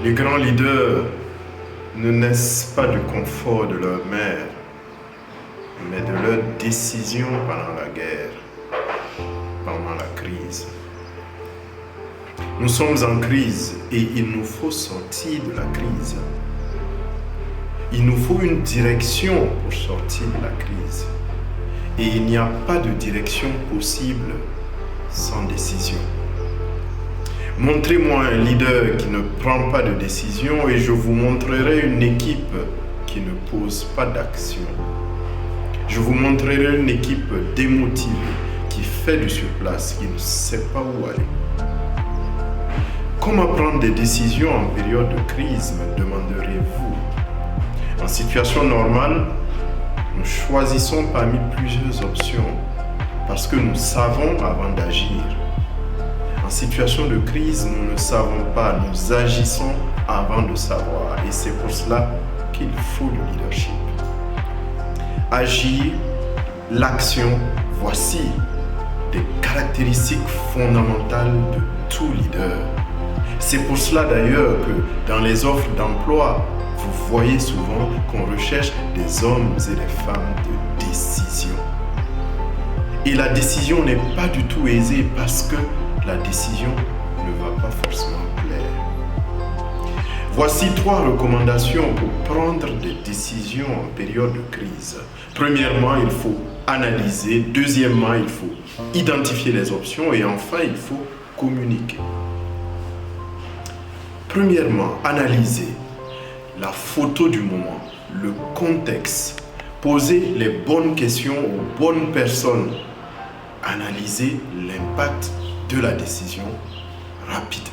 Les grands leaders ne naissent pas du confort de leur mère, mais de leurs décisions pendant la guerre, pendant la crise. Nous sommes en crise et il nous faut sortir de la crise. Il nous faut une direction pour sortir de la crise. Et il n'y a pas de direction possible sans décision. Montrez-moi un leader qui ne prend pas de décision et je vous montrerai une équipe qui ne pose pas d'action. Je vous montrerai une équipe démotivée qui fait du surplace, qui ne sait pas où aller. Comment prendre des décisions en période de crise, me demanderez-vous? En situation normale, nous choisissons parmi plusieurs options parce que nous savons avant d'agir. En situation de crise, nous ne savons pas, nous agissons avant de savoir et c'est pour cela qu'il faut le leadership. Agir, l'action, voici des caractéristiques fondamentales de tout leader. C'est pour cela d'ailleurs que dans les offres d'emploi, vous voyez souvent qu'on recherche des hommes et des femmes de décision. Et la décision n'est pas du tout aisée parce que la décision ne va pas forcément plaire. Voici 3 recommandations pour prendre des décisions en période de crise. Premièrement, il faut analyser. Deuxièmement, il faut identifier les options. Et enfin, il faut communiquer. Premièrement, analyser la photo du moment, le contexte. Poser les bonnes questions aux bonnes personnes. Analyser l'impact de la décision rapidement.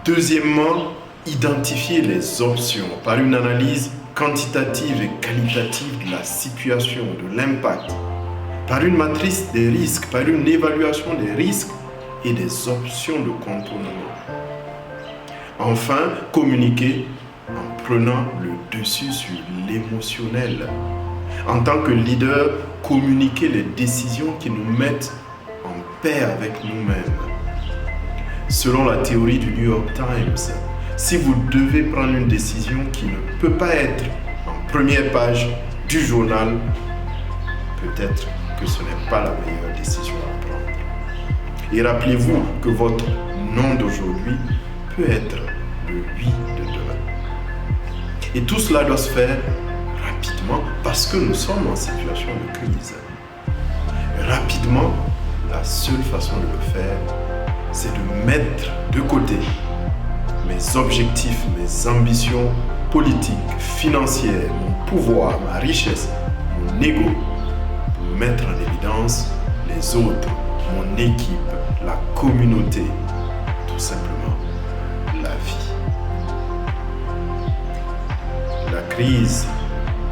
Deuxièmement, identifier les options par une analyse quantitative et qualitative de la situation, de l'impact, par une matrice des risques, par une évaluation des risques et des options de contournement. Enfin, communiquer en prenant le dessus sur l'émotionnel. En tant que leader, communiquer les décisions qui nous mettent en paix avec nous-mêmes. Selon la théorie du New York Times, si vous devez prendre une décision qui ne peut pas être en première page du journal, peut-être que ce n'est pas la meilleure décision à prendre. Et rappelez-vous que votre non d'aujourd'hui peut être le oui de demain. Et tout cela doit se faire rapidement parce que nous sommes en situation de crise. Rapidement, la seule façon de le faire, c'est de mettre de côté mes objectifs, mes ambitions politiques, financières, mon pouvoir, ma richesse, mon ego, pour mettre en évidence les autres, mon équipe, la communauté, tout simplement la vie. La crise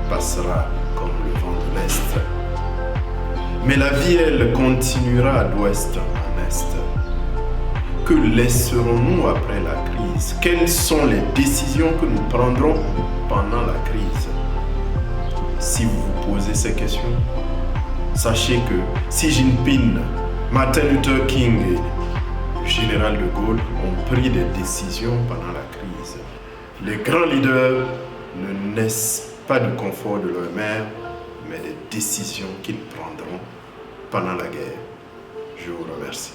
passera comme le vent de l'Est. Mais la vie, elle, continuera d'ouest en est. Que laisserons-nous après la crise? Quelles sont les décisions que nous prendrons pendant la crise? Si vous vous posez ces questions, sachez que Xi Jinping, Martin Luther King et le général de Gaulle ont pris des décisions pendant la crise. Les grands leaders ne naissent pas du confort de leur mère, mais des décisions qu'ils prendront pendant la guerre. Je vous remercie.